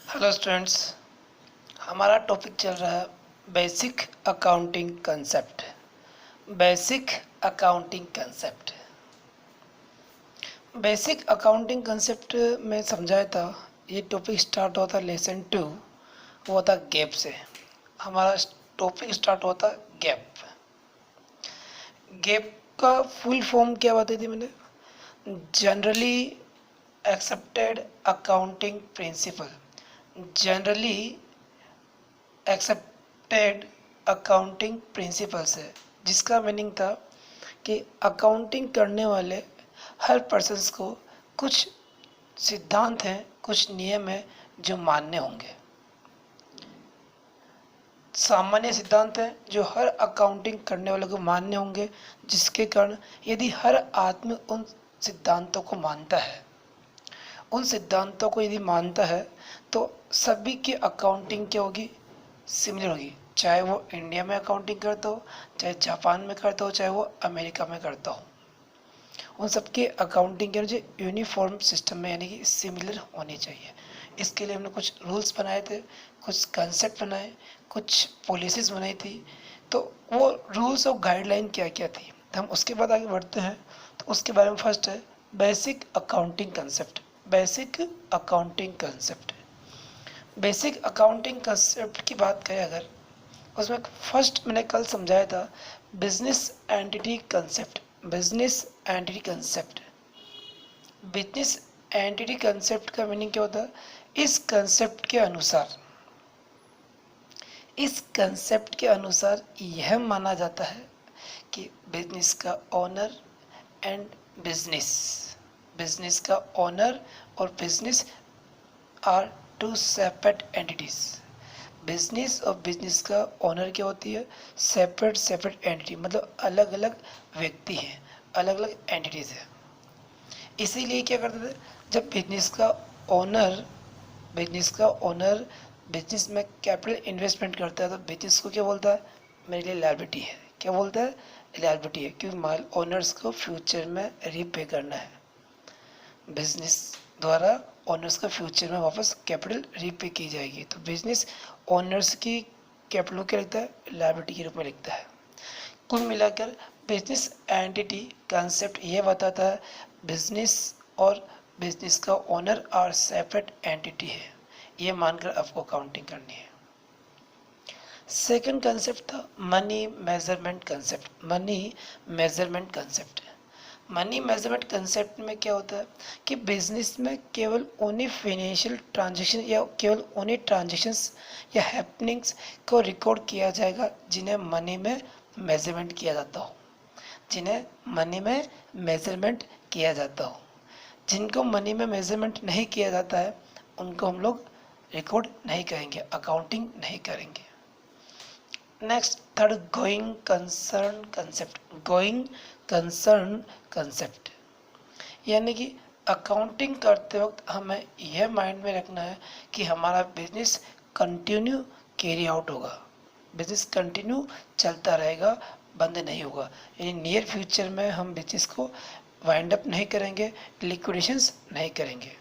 Hello students, हमारा topic चल रहा है basic accounting concept. Basic accounting concept basic accounting concept में समझाया था। ये टॉपिक स्टार्ट होता लेसन 2, वो होता गैप से। हमारा टॉपिक स्टार्ट होता गैप। गैप का फुल फॉर्म क्या बताई थी मैंने? Generally accepted accounting principle. Generally accepted accounting principles है, जिसका मीनिंग था कि अकाउंटिंग करने वाले हर पर्सन्स को कुछ सिद्धांत हैं, कुछ नियम हैं जो मान्य होंगे। सामान्य सिद्धांत हैं जो हर अकाउंटिंग करने वाले को मान्य होंगे, जिसके कारण यदि हर आदमी उन सिद्धांतों को मानता है, उन सिद्धांतों को यदि मानता है, तो सभी की अकाउंटिंग क्या होगी? सिमिलर होगी। चाहे वो इंडिया में अकाउंटिंग करता हो, चाहे जापान में करता हो, चाहे वो अमेरिका में करता हो, उन सबके अकाउंटिंग के जो यूनिफॉर्म सिस्टम में यानी कि सिमिलर होनी चाहिए। इसके लिए हमने कुछ रूल्स बनाए थे, कुछ कंसेप्ट बनाए, कुछ पॉलिसीज़ बनाई थी। तो वो रूल्स और गाइडलाइन क्या क्या थी, तो हम उसके बाद आगे बढ़ते हैं। तो उसके बारे में फर्स्ट है basic accounting concept. Basic accounting concept basic accounting concept की बात करें अगर, उसमें फर्स्ट मैंने कल समझाया था business entity concept. Business entity concept business entity concept का मीनिंग क्या होता है? इस कंसेप्ट के अनुसार यह माना जाता है कि बिजनेस का ओनर एंड बिजनेस का ओनर और business are two separate entities. Business और बिजनेस का ओनर क्या होती है? सेपरेट एंटिटी, मतलब अलग अलग व्यक्ति हैं, अलग अलग एंटिटीज है। इसीलिए क्या करते थे, जब बिजनेस का ओनर बिजनेस में कैपिटल इन्वेस्टमेंट करता है, तो बिजनेस को क्या बोलता है? मेरे लिए लायबिलिटी है। क्या बोलता है? लायबिलिटी है, क्योंकि माल ओनर्स को फ्यूचर में रीपे करना है। बिजनेस द्वारा ओनर्स का फ्यूचर में वापस कैपिटल रीपे की जाएगी, तो बिजनेस ओनर्स की कैपिटल क्या लिखता है? लायबिलिटी के रूप में लिखता है। कुल मिलाकर बिजनेस एंटिटी कंसेप्ट ये बताता है बिजनेस और बिजनेस का ओनर और सेपरेट एंटिटी है, ये मानकर आपको अकाउंटिंग करनी है। सेकंड कंसेप्ट था money measurement concept. Money measurement concept में क्या होता है कि बिजनेस में केवल उन्हीं फाइनेंशियल ट्रांजैक्शन या केवल उन्हीं ट्रांजैक्शंस या हैपनिंग्स को रिकॉर्ड किया जाएगा जिन्हें मनी में मेजरमेंट किया जाता हो। जिनको मनी में मेजरमेंट नहीं किया जाता है, उनको हम लोग रिकॉर्ड नहीं करेंगे, अकाउंटिंग नहीं करेंगे। Next third going concern concept, यानी कि अकाउंटिंग करते वक्त हमें यह माइंड में रखना है कि हमारा बिजनेस कंटिन्यू कैरी आउट होगा, बिजनेस कंटिन्यू चलता रहेगा, बंद नहीं होगा। यानी नियर फ्यूचर में हम बिजनेस को वाइंड अप नहीं करेंगे, लिक्विडेशंस नहीं करेंगे।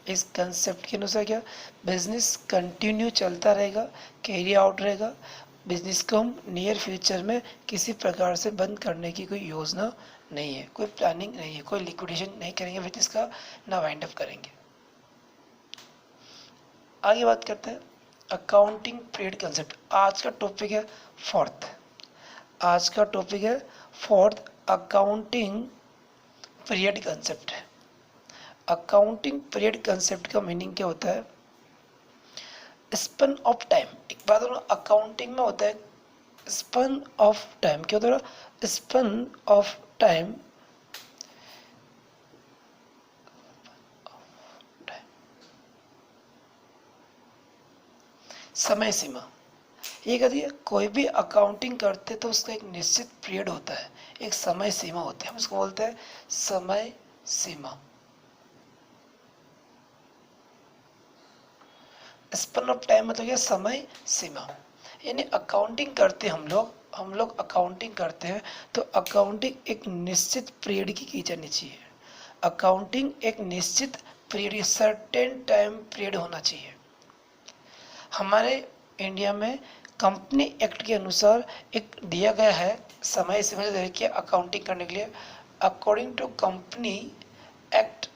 इस कंसेप्ट के अनुसार क्या, बिजनेस कंटिन्यू चलता रहेगा, कैरी आउट रहेगा। बिजनेस को हम नियर फ्यूचर में किसी प्रकार से बंद करने की कोई योजना नहीं है, कोई प्लानिंग नहीं है, कोई लिक्विडेशन नहीं करेंगे बिजनेस का, ना वाइंड अप करेंगे। आगे बात करते हैं अकाउंटिंग पीरियड कंसेप्ट। आज का टॉपिक है फोर्थ अकाउंटिंग पीरियड कंसेप्ट है। अकाउंटिंग पीरियड कंसेप्ट का मीनिंग क्या होता है? Span of time. एक बात बोलो, अकाउंटिंग में होता है स्पन ऑफ टाइम। क्या होता है? स्पन ऑफ टाइम समय सीमा। ये कहती है कोई भी अकाउंटिंग करते तो उसका एक निश्चित पीरियड होता है, एक समय सीमा होती है, हम उसको बोलते हैं समय सीमा। स्पन ऑफ टाइम मतलब क्या? समय सीमा। यानी अकाउंटिंग करते हम लोग अकाउंटिंग करते हैं, तो अकाउंटिंग एक निश्चित पीरियड की जानी चाहिए। अकाउंटिंग एक निश्चित पीरियड, सर्टेन टाइम पीरियड होना चाहिए। हमारे इंडिया में कंपनी एक्ट के अनुसार एक दिया गया है समय सीमा के अकाउंटिंग करने के लिए। अकॉर्डिंग टू कंपनी एक्ट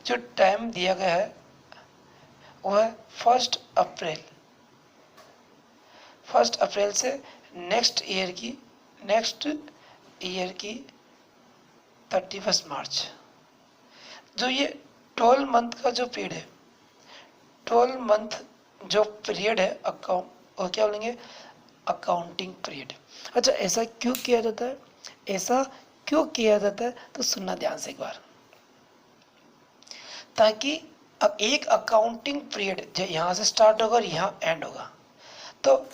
जो टाइम दिया गया है वह है 1 अप्रैल से नेक्स्ट ईयर की 31 मार्च। जो ये 12 मंथ का जो पीरियड है, 12 मंथ जो पीरियड है अकाउंट, और क्या बोलेंगे, अकाउंटिंग पीरियड। अच्छा, ऐसा क्यों किया जाता है? ऐसा क्यों किया जाता है तो सुनना ध्यान से एक बार, ताकि अब एक अकाउंटिंग पीरियड जो यहाँ से स्टार्ट होगा और यहाँ एंड होगा, तो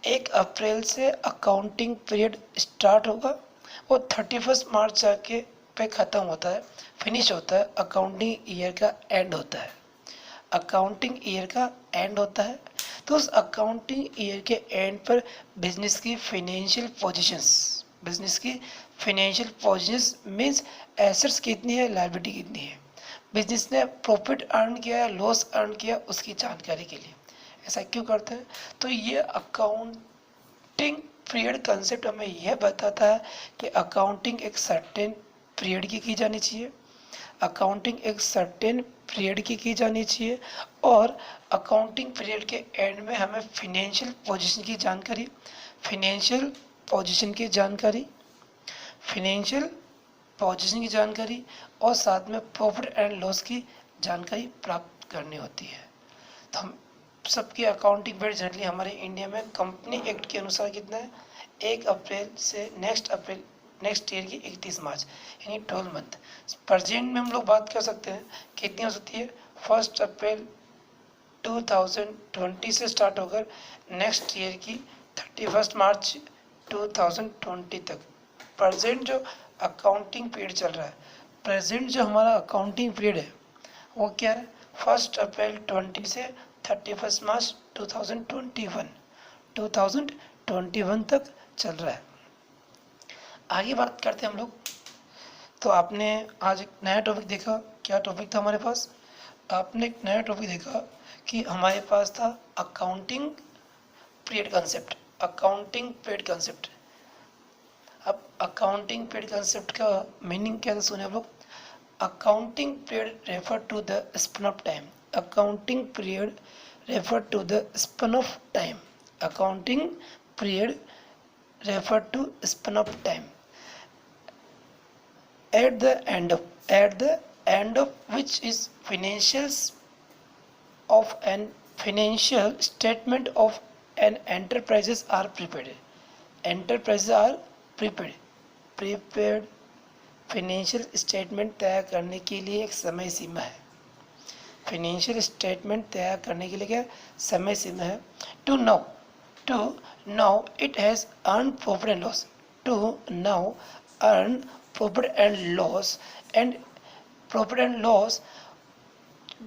1 अप्रैल से अकाउंटिंग पीरियड स्टार्ट होगा और 31 मार्च जाके पे ख़त्म होता है, फिनिश होता है, अकाउंटिंग ईयर का एंड होता है। अकाउंटिंग ईयर का एंड होता है तो उस अकाउंटिंग ईयर के एंड पर बिजनेस की फाइनेंशियल पोजीशंस मीन्स एसेट्स कितनी है, लायबिलिटी कितनी है, बिजनेस ने प्रॉफिट अर्न किया है, लॉस अर्न किया, उसकी जानकारी के लिए। ऐसा क्यों करते हैं? तो ये अकाउंटिंग पीरियड कंसेप्ट हमें यह बताता है कि अकाउंटिंग एक सर्टेन पीरियड की जानी चाहिए, अकाउंटिंग एक सर्टेन पीरियड की जानी चाहिए, और अकाउंटिंग पीरियड के एंड में हमें फाइनेंशियल पोजीशन की जानकारी, और साथ में प्रॉफिट एंड लॉस की जानकारी प्राप्त करनी होती है। तो हम सबकी अकाउंटिंग पीरियड जनरली हमारे इंडिया में कंपनी एक्ट के अनुसार कितना है, 1 अप्रैल से नेक्स्ट ईयर की 31 मार्च, यानी 12 मंथ। प्रेजेंट में हम लोग बात कर सकते हैं कितनी हो सकती है, 1 अप्रैल 2020 से स्टार्ट होकर नेक्स्ट ईयर की 31 मार्च 2020 तक। प्रेजेंट जो अकाउंटिंग पीरियड चल रहा है, प्रेजेंट जो हमारा अकाउंटिंग पीरियड है वो क्या है, 1 अप्रैल 20 से 31 मार्च 2021 तक चल रहा है। आगे बात करते हैं हम लोग। तो आपने आज एक नया टॉपिक देखा। क्या टॉपिक था हमारे पास? आपने एक नया टॉपिक देखा कि हमारे पास था अकाउंटिंग पीरियड कंसेप्ट। अब अकाउंटिंग पीरियड कंसेप्ट का मीनिंग क्या था सुने आप लोग। Accounting period refer to the span of time. Accounting period refer to the span of time. Accounting period refer to span of time at the end of which is financial statement of an enterprises are prepared. Financial statement तैयार करने के लिए एक समय सीमा है। Financial statement तैयार करने के लिए क्या समय सीमा है? To know it has earn profit and loss. To know earn profit and loss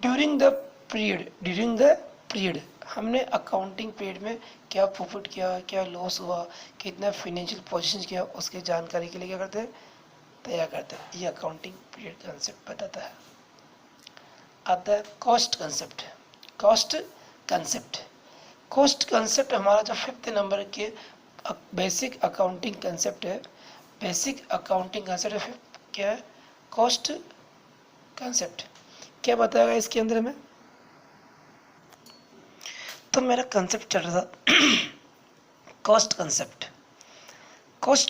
during the period। हमने अकाउंटिंग पीरियड में क्या प्रॉफिट किया, क्या लॉस हुआ, कितना फाइनेंशियल पोजीशन किया, उसकी जानकारी के लिए क्या करते हैं, तैयार करते हैं। ये अकाउंटिंग पीरियड कंसेप्ट बताता है। आता है कॉस्ट कंसेप्ट हमारा जो 5th नंबर के बेसिक अकाउंटिंग कंसेप्ट है। क्या है? Cost concept. क्या बताएगा इसके अंदर में? तो मेरा कंसेप्ट चल रहा था कॉस्ट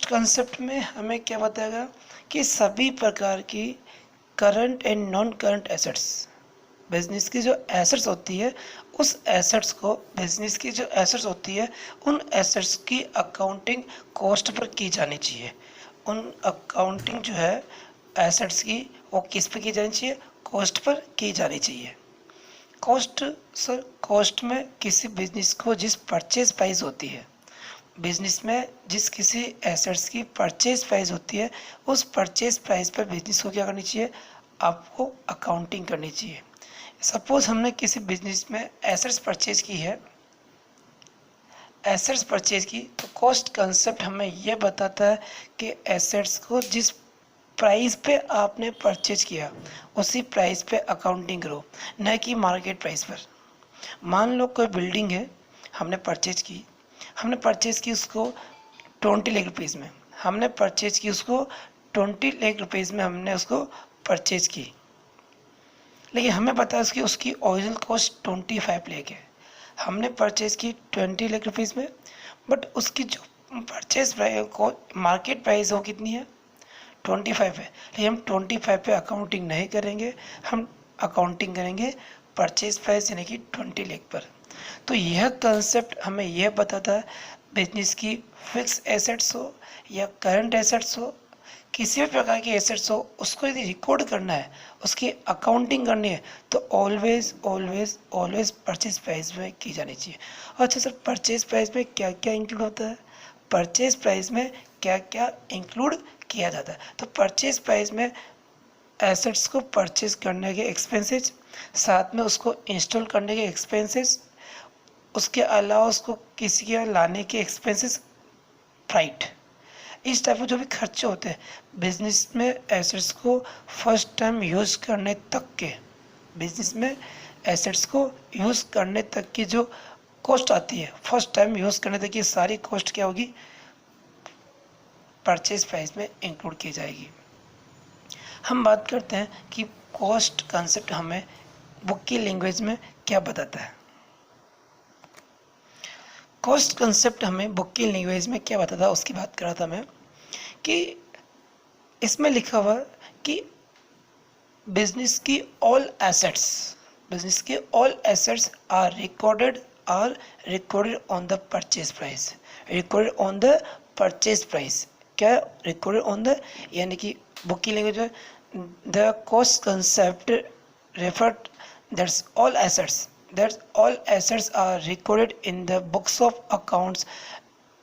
कंसेप्ट में हमें क्या बताएगा कि सभी प्रकार की current and non current assets, business की जो एसेट्स होती है उस एसेट्स को, बिजनेस की जो एसेट्स होती है उन एसेट्स की अकाउंटिंग कॉस्ट पर की जानी चाहिए। उन अकाउंटिंग जो है एसेट्स की वो किस पर की जानी चाहिए? कॉस्ट पर की जानी चाहिए। कॉस्ट में किसी बिजनेस को जिस परचेज प्राइस होती है, बिजनेस में जिस किसी एसेट्स की परचेज प्राइस होती है उस परचेज प्राइस पर बिजनेस को क्या करनी चाहिए? आपको अकाउंटिंग करनी चाहिए। सपोज हमने किसी बिजनेस में एसेट्स परचेज की तो कॉस्ट कंसेप्ट हमें यह बताता है कि एसेट्स को जिस प्राइस पे आपने परचेज किया उसी प्राइस पे अकाउंटिंग करो, न कि मार्केट प्राइस पर। मान लो कोई बिल्डिंग है, हमने परचेज की उसको 20 लाख रुपीज़ में, हमने उसको परचेज की, लेकिन हमें पता है उसकी ओरिजिनल कॉस्ट 25 लाख है। हमने परचेज की 20 लाख रुपीज़ में, बट उसकी जो परचेज प्राइस को मार्केट प्राइस वो कितनी है, 25 है। लेकिन हम 25 पे अकाउंटिंग नहीं करेंगे, हम अकाउंटिंग करेंगे परचेज प्राइस यानी कि 20 लाख पर। तो यह कंसेप्ट हमें यह बताता है बिजनेस की फिक्स एसेट्स हो या करंट एसेट्स हो, किसी भी प्रकार की एसेट्स हो, उसको यदि रिकॉर्ड करना है, उसकी अकाउंटिंग करनी है, तो always always always purchase price में की जानी चाहिए। अच्छा सर, परचेज प्राइस में क्या क्या इंक्लूड होता है, परचेज प्राइस में क्या क्या इंक्लूड किया जाता है? तो परचेज प्राइस में एसेट्स को परचेज करने के एक्सपेंसेस, साथ में उसको इंस्टॉल करने के एक्सपेंसेस, उसके अलावा उसको किसी के लाने के एक्सपेंसेस, फ्राइट, इस टाइप के जो भी खर्चे होते हैं बिजनेस में एसेट्स को फर्स्ट टाइम यूज़ करने तक के, बिजनेस में एसेट्स को यूज़ करने तक की जो कॉस्ट आती है, फर्स्ट टाइम यूज़ करने तक की सारी कॉस्ट क्या होगी, परचेज प्राइस में इंक्लूड की जाएगी। हम बात करते हैं कि कॉस्ट कंसेप्ट हमें बुक की लैंग्वेज में क्या बताता है। कॉस्ट कंसेप्ट हमें बुक की लैंग्वेज में क्या बताता है उसकी बात कर रहा था मैं, कि इसमें लिखा हुआ कि बिजनेस की all assets are recorded on the purchase price, क्या रिकॉर्डेड ऑन द, यानी कि बुक की लैंग्वेज में the cost concept refer that all assets are recorded in the books of accounts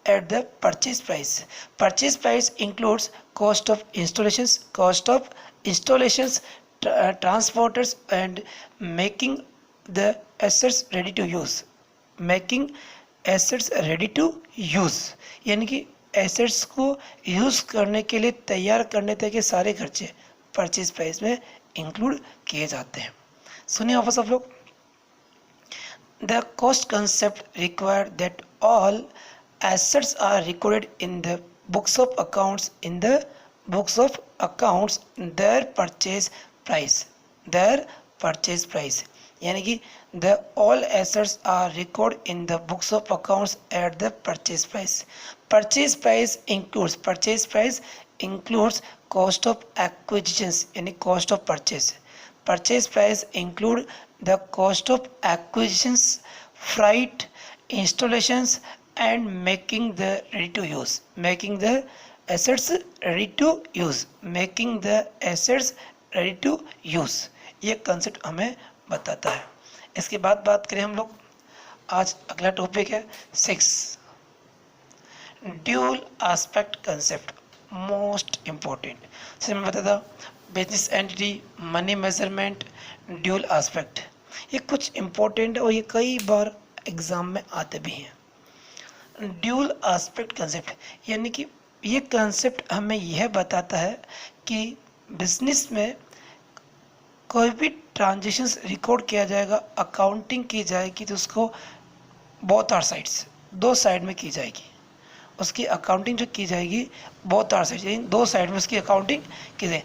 at the purchase price. Purchase price includes cost of installations, transporters, and making the assets ready to use. यानी कि assets को use करने के लिए तैयार करने तक के सारे खर्चे परचेज प्राइस में इंक्लूड किए जाते हैं। सुनिए वापस आप लोग। The cost concept requires that all assets are recorded in the books of accounts their purchase price, यानी कि the all assets are recorded in the books of accounts at the purchase price. Purchase price includes cost of acquisitions, यानी cost of purchase. Purchase price include the cost of acquisitions, freight, installations, and making the assets ready to use. ये concept हमें बताता है। इसके बाद बात करें हम लोग, आज अगला टॉपिक है 6 dual aspect concept, most important. जैसे मैं बताता business entity, money measurement, dual aspect, ये कुछ इम्पोर्टेंट है और ये कई बार एग्जाम में आते भी हैं। ड्यूल एस्पेक्ट कंसेप्ट यानी कि ये कंसेप्ट हमें यह बताता है कि बिजनेस में कोई भी ट्रांजेक्शन्स रिकॉर्ड किया जाएगा, अकाउंटिंग की जाएगी, तो उसको बोथ आर साइड्स, दो साइड में की जाएगी। उसकी अकाउंटिंग जो की जाएगी बोथ आर साइड, यानी दो साइड में उसकी अकाउंटिंग की जाएगी,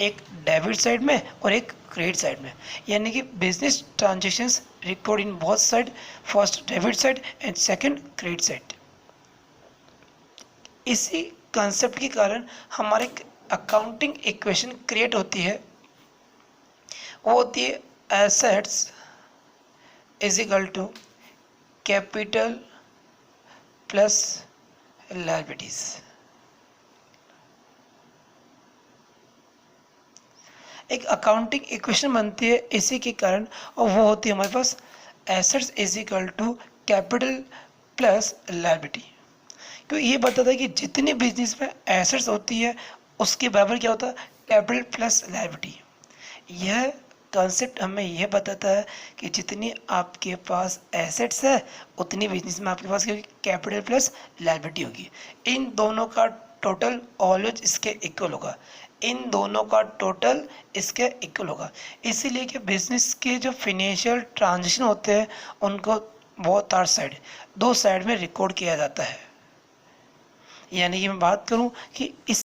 एक डेबिट साइड में और एक क्रेडिट साइड में। यानी कि business transactions record in both side, first debit side and second credit side. इसी कंसेप्ट के कारण हमारे अकाउंटिंग इक्वेशन क्रिएट होती है, वो होती है assets is equal to capital plus liabilities. एक अकाउंटिंग इक्वेशन बनती है इसी के कारण, और वो होती है हमारे पास assets is equal to capital plus liability. क्यों ये बताता है कि जितनी बिजनेस में एसेट्स होती है उसके बराबर क्या होता है, कैपिटल प्लस लायबिलिटी। यह कॉन्सेप्ट हमें यह बताता है कि जितनी आपके पास एसेट्स है उतनी बिजनेस में आपके पास कैपिटल प्लस लायबिलिटी होगी। इन दोनों का टोटल ऑलवेज इसके इक्वल होगा। इन दोनों का टोटल इसके इक्वल होगा। इसीलिए कि बिजनेस के जो फिनेंशियल ट्रांजेक्शन होते हैं उनको बोथ आर साइड, दो साइड में रिकॉर्ड किया जाता है। यानी कि मैं बात करूं कि इस